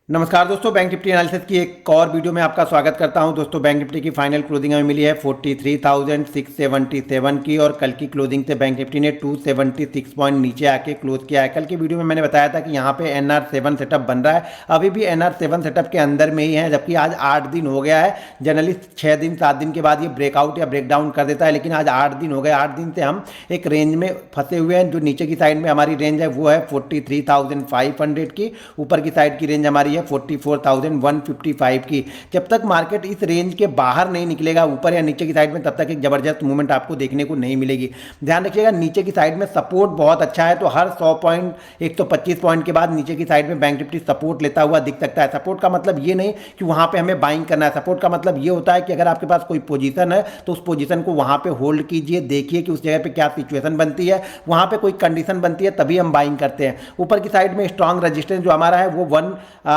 नमस्कार दोस्तों, bank Nifty analysis की एक और वीडियो में आपका स्वागत करता हूं। दोस्तों, बैंक निफ्टी की फाइनल क्लोजिंग हमें मिली है 43,677 की और कल की क्लोजिंग से बैंक निफ्टी ने 276 पॉइंट नीचे आके क्लोज किया है। कल की वीडियो में मैंने बताया था कि यहां पे NR7 सेटअप बन रहा है, अभी भी NR7 सेटअप के अंदर में ही है, जबकि आज 8 दिन हो गया है। जनरली 6 दिन 7 दिन के बाद ये ब्रेकआउट या ब्रेकडाउन कर देता है, लेकिन आज 8 दिन हो गए। 8 दिन से हम एक रेंज में फंसे हुए हैं। जो नीचे की साइड में हमारी रेंज है वो है 43,500 की, ऊपर की साइड की रेंज हमारी है 44,155 की। जब तक मार्केट इस रेंज के बाहर नहीं निकलेगा ऊपर या नीचे की साइड में, तब तक एक जबरदस्त मूवमेंट आपको देखने को नहीं मिलेगी। ध्यान रखिएगा, नीचे की साइड में सपोर्ट बहुत अच्छा है, तो हर 100 पॉइंट 125 पॉइंट के बाद नीचे की साइड में बैंक निफ्टी सपोर्ट लेता हुआ दिख सकता है। सपोर्ट का मतलब ये नहीं कि वहां पे हमें बाइंग करना है। सपोर्ट का मतलब ये होता है कि अगर आपके पास कोई पोजीशन है तो उस पोजीशन को वहां पे होल्ड कीजिए, देखिए कि उस जगह पे क्या सिचुएशन बनती है, वहां पे कोई कंडीशन बनती है तभी हम बाइंग करते हैं। ऊपर की साइड में स्ट्रांग रेजिस्टेंस जो हमारा है वो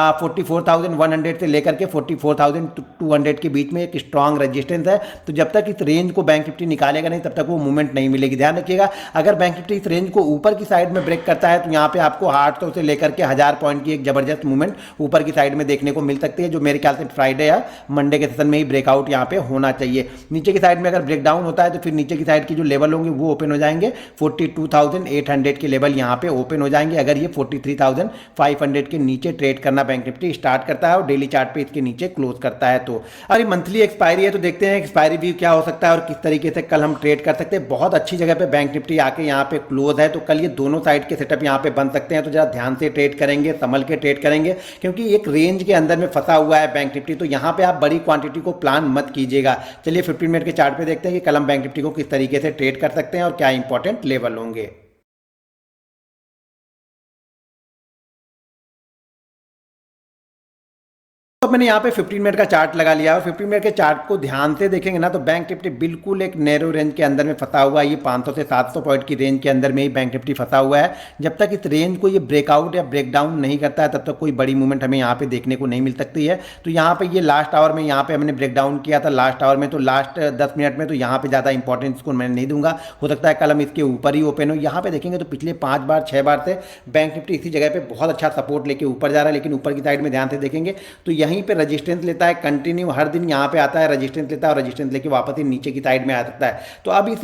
44,100 से लेकर के 44,200 के बीच में एक स्ट्रांग रेजिस्टेंस है। तो जब तक इस रेंज को बैंक निफ्टी निकालेगा नहीं, तब तक वो मूवमेंट नहीं मिलेगी। ध्यान रखिएगा, अगर बैंक निफ्टी इस रेंज को ऊपर की साइड में ब्रेक करता है तो यहाँ पे आपको 800 से लेकर के 1000 पॉइंट की एक जबरदस्त मूवमेंट ऊपर की साइड में देखने को मिल सकती है, जो मेरे ख्याल से फ्राइडे या मंडे के सेशन में ही ब्रेकआउट यहाँ पे होना चाहिए। नीचे की साइड में अगर ब्रेकडाउन होता है तो फिर नीचे की साइड की जो लेवल होंगे वो ओपन हो जाएंगे। 42,800 के लेवल यहाँ पे ओपन हो जाएंगे अगर ये 43,500 के नीचे ट्रेड करना बैंक निफ्टी स्टार्ट करता है और डेली चार्ट पे इसके नीचे क्लोज करता है। तो अरे मंथली एक्सपायरी है, तो देखते हैं एक्सपायरी व्यू क्या हो सकता है और किस तरीके से कल हम ट्रेड कर सकते हैं। बहुत अच्छी जगह पे बैंक निफ्टी आके यहाँ पे क्लोज है, तो कल ये दोनों साइड के सेटअप यहाँ पे बन सकते हैं। तो जरा ध्यान से ट्रेड करेंगे, संभल के ट्रेड करेंगे, क्योंकि एक रेंज के अंदर में फंसा हुआ है बैंक निफ्टी। तो यहाँ पे आप बड़ी क्वांटिटी को प्लान मत कीजिएगा। चलिए 15 मिनट के चार्ट पे देखते हैं कि कल हम बैंक निफ्टी को किस तरीके से ट्रेड कर सकते हैं और क्या इंपॉर्टेंट लेवल होंगे। तो मैंने यहाँ पे 15 मिनट का चार्ट लगा लिया और 15 मिनट के चार्ट को ध्यान से देखेंगे ना, तो बैंक निफ्टी बिल्कुल एक नैरो रेंज के अंदर में फंसा हुआ है। ये 500 से 700 पॉइंट की रेंज के अंदर में ही बैंक निफ्टी फंसा हुआ है। जब तक इस रेंज को ये ब्रेकआउट या ब्रेकडाउन नहीं करता है, तब तक कोई बड़ी मूवमेंट हमें यहाँ पे देखने को नहीं मिल सकती है। तो यहाँ पे ये लास्ट आवर में यहाँ पे हमने ब्रेकडाउन किया था लास्ट आवर में, तो लास्ट 10 मिनट में तो यहाँ पे ज़्यादा इंपॉर्टेंस को मैं नहीं दूंगा। हो सकता है कल हम इसके ऊपर ही ओपन हो। यहाँ पे देखेंगे तो पिछले 5 बार 6 बार से बैंक निफ्टी इसी जगह पे बहुत अच्छा सपोर्ट लेके ऊपर जा रहा है, लेकिन ऊपर की साइड में ध्यान से देखेंगे तो यहीं पे रजिस्टेंस लेता है कंटिन्यू, हर दिन यहाँ पे आता है, रेजिस्टेंस लेता है और रेजिस्टेंस लेके वापस ही नीचे की साइड में आ सकता है। तो अब इस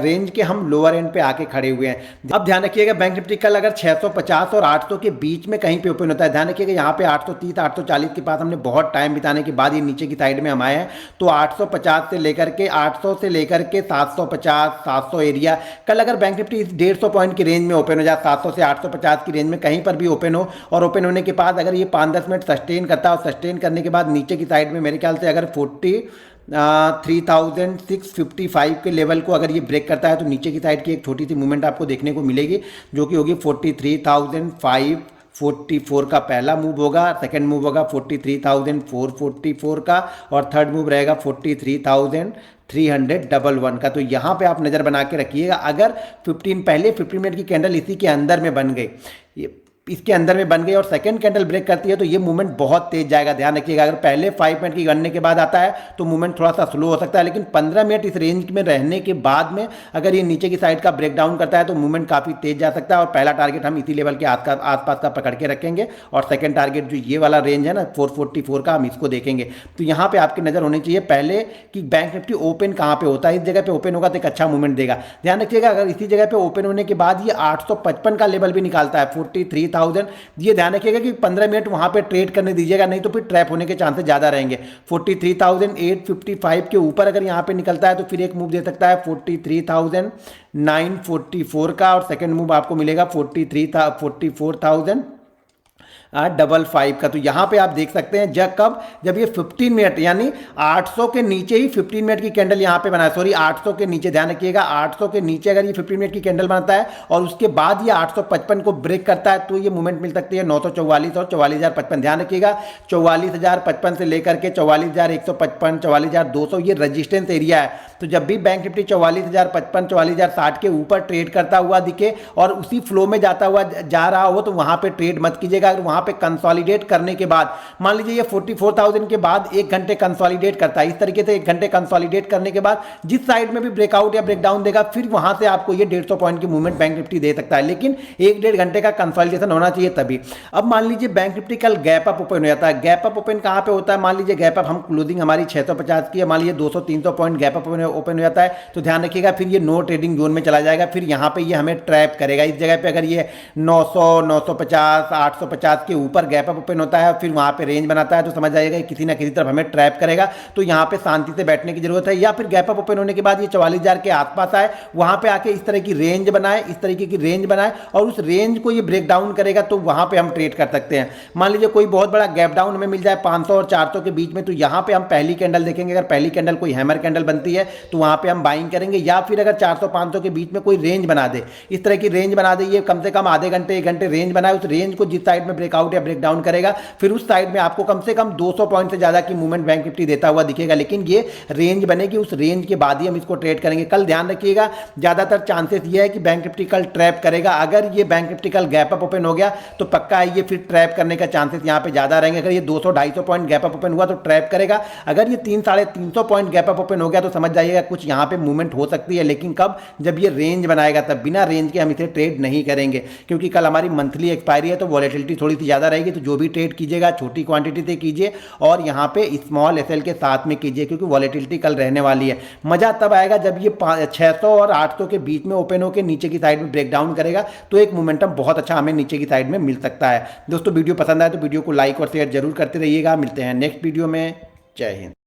रेंज के हम लोअर एंड पे आके खड़े हुए हैं। अब ध्यान रखिएगा, बैंक निफ्टी कल अगर 650 और 800 के बीच में कहीं पे ओपन होता है, ध्यान रखिएगा यहाँ पे 830 840 के पास हमने बहुत टाइम बिताने के बाद ये नीचे की साइड में हम आए हैं। तो 850 से लेकर के 800 से लेकर के 750 700 एरिया, कल अगर बैंक निफ्टी इस 150 पॉइंट की रेंज में ओपन हो जाए, 700 से 850 की रेंज में कहीं पर भी ओपन हो, और ओपन होने के बाद अगर ये 5-10 मिनट सस्टेन करता है और सस्टेन करने के बाद नीचे की साइड में मेरे ख्याल से अगर 43,655 के लेवल को अगर ये ब्रेक करता है, तो नीचे की साइड की एक छोटी सी मूवमेंट आपको देखने को मिलेगी, जो कि होगी 43,544 का पहला मूव होगा, सेकंड मूव होगा 43,444 का, और थर्ड मूव रहेगा 43,311 का। तो यहाँ पे आप नज़र बना के रखिएगा। अगर 15 मिनट की कैंडल इसी के अंदर में बन गई, इसके अंदर में बन गई और सेकंड कैंडल ब्रेक करती है, तो ये मूवमेंट बहुत तेज जाएगा। ध्यान रखिएगा, अगर पहले 5 मिनट की गणने के बाद आता है तो मूवमेंट थोड़ा सा स्लो हो सकता है, लेकिन 15 मिनट इस रेंज में रहने के बाद में अगर ये नीचे की साइड का ब्रेकडाउन करता है तो मूवमेंट काफ़ी तेज जा सकता है। और पहला टारगेट हम इसी लेवल के आसपास का पकड़ के रखेंगे, और सेकंड टारगेट जो ये वाला रेंज है ना 444 का, हम इसको देखेंगे। तो यहाँ पे आपकी नज़र होनी चाहिए पहले कि बैंक निफ्टी ओपन कहाँ पे होता है। इस जगह पे ओपन होगा तो एक अच्छा मूवमेंट देगा। ध्यान रखिएगा, अगर इसी जगह पे ओपन होने के बाद ये 855 का लेवल भी निकालता है, 43,000, ये ध्यान रखिएगा कि 15 मिनट वहां पे ट्रेड करने दीजिएगा, नहीं तो फिर ट्रैप होने के चांसेस ज्यादा रहेंगे। 43,855 के ऊपर अगर यहां पे निकलता है तो फिर एक मूव दे सकता है 43,944 का, और सेकंड मूव आपको मिलेगा 44,555 का। तो यहाँ पे आप देख सकते हैं जब ये 15 मिनट यानी 800 के नीचे ही 15 मिनट की कैंडल यहाँ पे बना है, सॉरी 800 के नीचे, ध्यान रखिएगा 800 के नीचे अगर ये 15 मिनट की कैंडल बनाता है और उसके बाद ये 855 को ब्रेक करता है, तो ये मूवमेंट मिल सकती है 944 और 44,055। ध्यान रखिएगा 44,055 से लेकर के 44,155 44,200 ये रजिस्टेंस एरिया है। तो जब भी बैंक निफ्टी 44,055 44,060 के ऊपर ट्रेड करता हुआ दिखे और उसी फ्लो में जाता हुआ जा रहा हो, तो वहां पे ट्रेड मत कीजिएगा। अगर वहां पे कंसोलिडेट करने के बाद मान लीजिए ये 44,000 के बाद 1 घंटे कंसोलिडेट करता है, इस तरीके से 1 घंटे कंसोलिडेट करने के बाद जिस साइड में भी ब्रेकआउट या ब्रेकडाउन देगा फिर वहां से आपको ये 150 पॉइंट की मूवमेंट बैंक निफ्टी दे सकता है, लेकिन 1-1.5 घंटे का कंसोलिडेशन होना चाहिए तभी। अब मान लीजिए बैंक निफ्टी कल गैप अप ओपन हो जाता है। गैप अप ओपन कहां पे होता है, मान लीजिए गैप अप हम क्लोजिंग हमारी 650 की है, मान लीजिए 200-300 पॉइंट गैप अप ओपन हो जाता है तो ध्यान रखिएगा फिर ये नो ट्रेडिंग जोन में चला जाएगा, फिर यहां पे ये हमें ट्रैप करेगा। इस जगह पे अगर ये 900, 950, 850 के ऊपर गैप अप ओपन होता है फिर वहां पे रेंज बनाता है तो समझ जाइएगा किसी ना किसी तरफ हमें ट्रैप करेगा, तो यहां पे शांति से बैठने की जरूरत है। या फिर गैप अप ओपन होने के बाद ये 44,000 के आसपास आए, वहां पे आके इस तरह की रेंज बनाए, इस तरीके की रेंज बनाए और उस रेंज को ये ब्रेक डाउन करेगा तो वहां पे हम ट्रेड कर सकते हैं। मान लीजिए कोई बहुत बड़ा गैप डाउन हमें मिल जाए 500 और 400 के बीच में, तो यहां पे हम पहली कैंडल देखेंगे, अगर पहली कैंडल कोई हैमर कैंडल बनती है तो वहां पे हम बाइंग करेंगे। या फिर अगर 400-500 के बीच में कोई रेंज बना दे, इस तरह की रेंज बना दे, ये कम से कम आधे घंटे 1 घंटे रेंज बनाए, उस रेंज को जिस साइड में ब्रेकआउट या ब्रेक डाउन करेगा फिर उस साइड में आपको कम से कम 200 पॉइंट से ज्यादा की मूवमेंट बैंक निफ्टी देता हुआ दिखेगा, लेकिन ये रेंज बनेगी, उस रेंज के बाद ही हम इसको ट्रेड करेंगे। कल ध्यान रखिएगा ज्यादातर चांसेस ये है कि बैंक निफ्टी कल ट्रैप करेगा। अगर ये बैंक निफ्टी कल गैप अप ओपन हो गया तो पक्का है ये फिर ट्रैप करने का चांसेस यहां पे ज्यादा रहेंगे। अगर ये 200-250 पॉइंट गैप अप ओपन हुआ तो ट्रैप करेगा, अगर ये 300-350 पॉइंट गैप अप ओपन हो गया तो समझ जाइएगा कुछ यहां पे मूवमेंट हो सकती है, लेकिन कब, जब ये रेंज बनाएगा तब। बिना रेंज के हम इसे ट्रेड नहीं करेंगे क्योंकि कल हमारी मंथली एक्सपायरी है तो वॉलेटिलिटी थोड़ी सी ज्यादा रहेगी, तो जो भी ट्रेड कीजिएगा छोटी क्वांटिटी से कीजिए और यहां पे स्मॉल एसएल के साथ में कीजिए क्योंकि वॉलेटिलिटी कल रहने वाली है। मजा तब आएगा जब ये 600 और 800 के बीच में ओपन होकर नीचे की साइड में ब्रेक डाउन करेगा तो एक मोमेंटम बहुत अच्छा हमें नीचे की साइड में मिल सकता है। दोस्तों वीडियो पसंद आए तो वीडियो को लाइक और शेयर जरूर करते रहिएगा। मिलते हैं नेक्स्ट वीडियो में। जय हिंद।